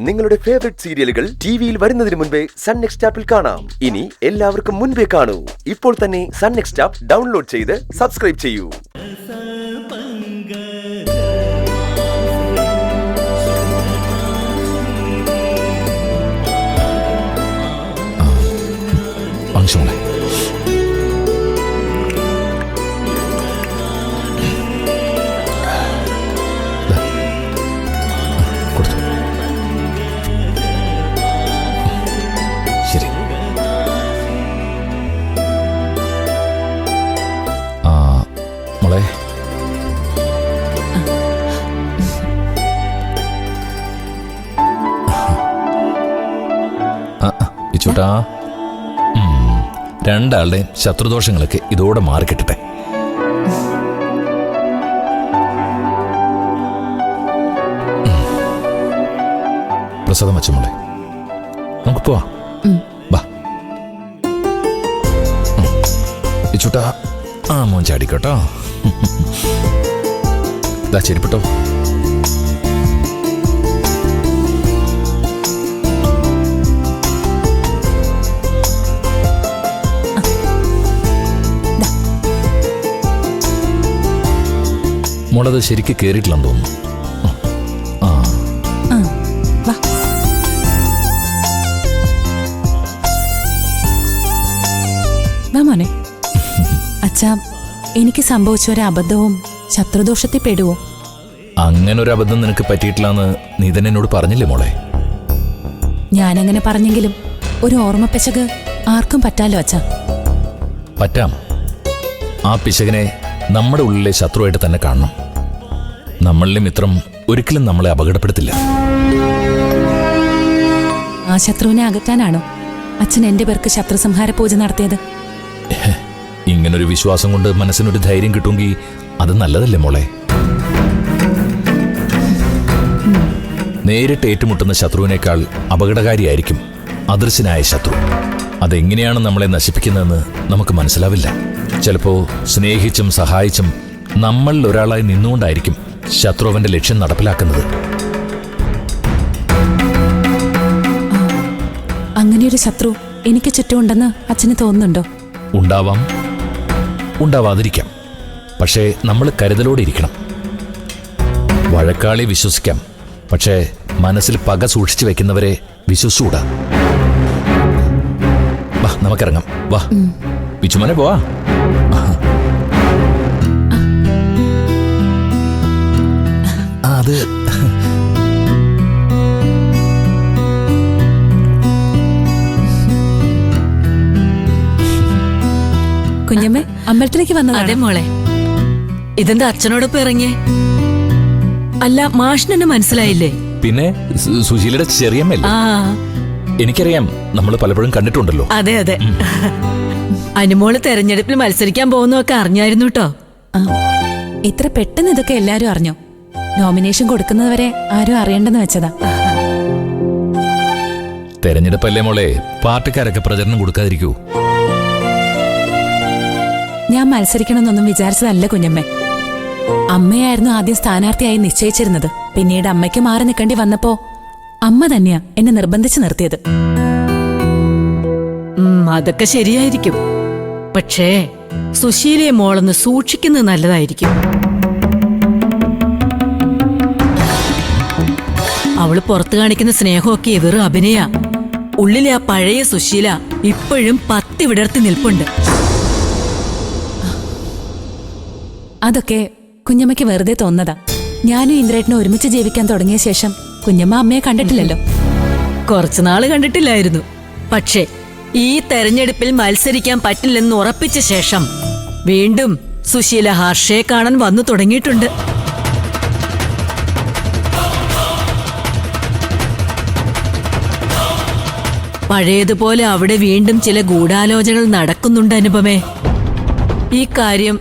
നിങ്ങളുടെ ഫേവറേറ്റ് സീരിയലുകൾ ടിവിയിൽ വരുന്നതിന് മുൻപേ സൺ നെക്സ്റ്റ് ആപ്പിൽ കാണാം. ഇനി എല്ലാവർക്കും മുൻപേ കാണൂ. ഇപ്പോൾ തന്നെ സൺ നെക്സ്റ്റ് ആപ്പ് ഡൗൺലോഡ് ചെയ്ത് സബ്സ്ക്രൈബ് ചെയ്യൂ. ശരി. മോളെ, ഇച്ചൂട്ടാ, രണ്ടാളുടെയും ശത്രുദോഷങ്ങളൊക്കെ ഇതോടെ മാറിക്കിട്ടട്ടെ. പ്രസാദം വച്ച മോളെ, നമുക്ക് പോവാം. വാ ഇച്ചൂട്ടാ, ആ മോൻ ചാടിക്കോട്ടോ. ഇതാ ചെരിപ്പിട്ടോ. മോളത് ശരിക്ക് കേറിയിട്ടില്ലെന്ന് തോന്നുന്നു. മോനെ, അച്ഛാ, എനിക്ക് സംഭവിച്ച ഒരു അബദ്ധവും ശത്രുദോഷത്തിൽ പെടുവോ? അങ്ങനൊരു അബദ്ധം നിനക്ക് പറ്റിയിട്ടില്ലെന്ന് നീ തന്നെ എന്നോട് പറഞ്ഞില്ലേ മോളെ? ഞാനങ്ങനെ പറഞ്ഞെങ്കിലും ഒരു ഓർമ്മ പിശക് ആർക്കും പറ്റാലോ അച്ഛാ. പറ്റാം. ആ പിശകിനെ നമ്മുടെ ഉള്ളിലെ ശത്രുവായിട്ട് തന്നെ കാണണം. നമ്മളിലെ മിത്രം ഒരിക്കലും നമ്മളെ അപകടപ്പെടുത്തില്ല. ആ ശത്രുവിനെ അകറ്റാനാണോ അച്ഛൻ എന്റെ പേർക്ക് ശത്രുസംഹാര പൂജ നടത്തിയത്? ഇങ്ങനൊരു വിശ്വാസം കൊണ്ട് മനസ്സിനൊരു ധൈര്യം കിട്ടുമെങ്കിൽ അത് നല്ലതല്ലേ മോളെ? നേരിട്ട് ഏറ്റുമുട്ടുന്ന ശത്രുവിനേക്കാൾ അപകടകാരിയായിരിക്കും അദൃശ്യനായ ശത്രു. അതെങ്ങനെയാണ് നമ്മളെ നശിപ്പിക്കുന്നതെന്ന് നമുക്ക് മനസ്സിലാവില്ല. ചിലപ്പോ സ്നേഹിച്ചും സഹായിച്ചും നമ്മളിൽ ഒരാളായി നിന്നുകൊണ്ടായിരിക്കും ശത്രു അവന്റെ ലക്ഷ്യം നടപ്പിലാക്കുന്നത്. അങ്ങനെയൊരു ശത്രു എനിക്ക് ചുറ്റുമുണ്ടെന്ന് അച്ഛന് തോന്നുന്നുണ്ടോ? ഉണ്ടാവാം, ഉണ്ടാവാതിരിക്കാം. പക്ഷേ നമ്മൾ കരുതലോടെ ഇരിക്കണം. വഴക്കാളി വിശ്വസിക്കാം, പക്ഷേ മനസ്സിൽ പക സൂക്ഷിച്ചു വെക്കുന്നവരെ വിശ്വസിച്ചുകൂടാ. വാ, നമുക്കിറങ്ങാം. വാ വിച്ചുമോനെ, പോവാ. അത് കുഞ്ഞമ്മ അമ്പലത്തിലേക്ക് വന്നത്? അതെ മോളെ. ഇതെന്താ അച്ഛനോടൊപ്പം ഇറങ്ങിയേ? അല്ല, മാഷിനെന്നെ മനസ്സിലായില്ലേ? പിന്നെ സുശീലയുടെ ചെറിയമ്മല്ലേ? എനിക്കറിയാം, നമ്മൾ പലപ്പോഴും കണ്ടിട്ടുണ്ടല്ലോ. അതെ അതെ. അനുമോള് തെരഞ്ഞെടുപ്പിൽ മത്സരിക്കാൻ പോകുന്നൊക്കെ അറിഞ്ഞായിരുന്നു കേട്ടോ. ഇത്ര പെട്ടെന്ന് ഇതൊക്കെ എല്ലാരും അറിഞ്ഞോ? നോമിനേഷൻ കൊടുക്കുന്നവരെ ആരും അറിയണ്ടെന്ന് വെച്ചതാ. തെരഞ്ഞെടുപ്പല്ലേ മോളെ, പാർട്ടിക്കാരൊക്കെ പ്രചരണം കൊടുക്കാതിരിക്കൂ. ഞാൻ മത്സരിക്കണമെന്നൊന്നും വിചാരിച്ചതല്ല കുഞ്ഞമ്മേ. അമ്മയായിരുന്നു ആദ്യം സ്ഥാനാർത്ഥിയായി നിശ്ചയിച്ചിരുന്നത്. പിന്നീട് അമ്മയ്ക്ക് മാറി നിൽക്കേണ്ടി വന്നപ്പോ അമ്മ തന്നെയാ എന്നെ നിർബന്ധിച്ച് നിർത്തിയത്. അതൊക്കെ ശരിയായിരിക്കും. പക്ഷേ സുശീലയെ മോളൊന്ന് സൂക്ഷിക്കുന്നത് നല്ലതായിരിക്കും. അവള് പുറത്തു കാണിക്കുന്ന സ്നേഹമൊക്കെ വെറും അഭിനയ. ഉള്ളിലെ ആ പഴയ സുശീല ഇപ്പോഴും പത്തി വിടർത്തി നിൽപ്പുണ്ട്. അതൊക്കെ കുഞ്ഞമ്മയ്ക്ക് വെറുതെ തോന്നതാ. ഞാനും ഇന്ദ്രേട്ടനും ഒരുമിച്ച് ജീവിക്കാൻ തുടങ്ങിയ ശേഷം കുഞ്ഞമ്മ അമ്മയെ കണ്ടിട്ടില്ലല്ലോ. കുറച്ചുനാള് കണ്ടിട്ടില്ലായിരുന്നു. പക്ഷേ ഈ തെരഞ്ഞെടുപ്പിൽ മത്സരിക്കാൻ പറ്റില്ലെന്ന് ഉറപ്പിച്ച ശേഷം വീണ്ടും സുശീല ഹർഷയെ കാണാൻ വന്നു തുടങ്ങിയിട്ടുണ്ട്. പഴയതുപോലെ അവിടെ വീണ്ടും ചില ഗൂഢാലോചനകൾ നടക്കുന്നുണ്ട് അനുപമേ. ഈ കാര്യം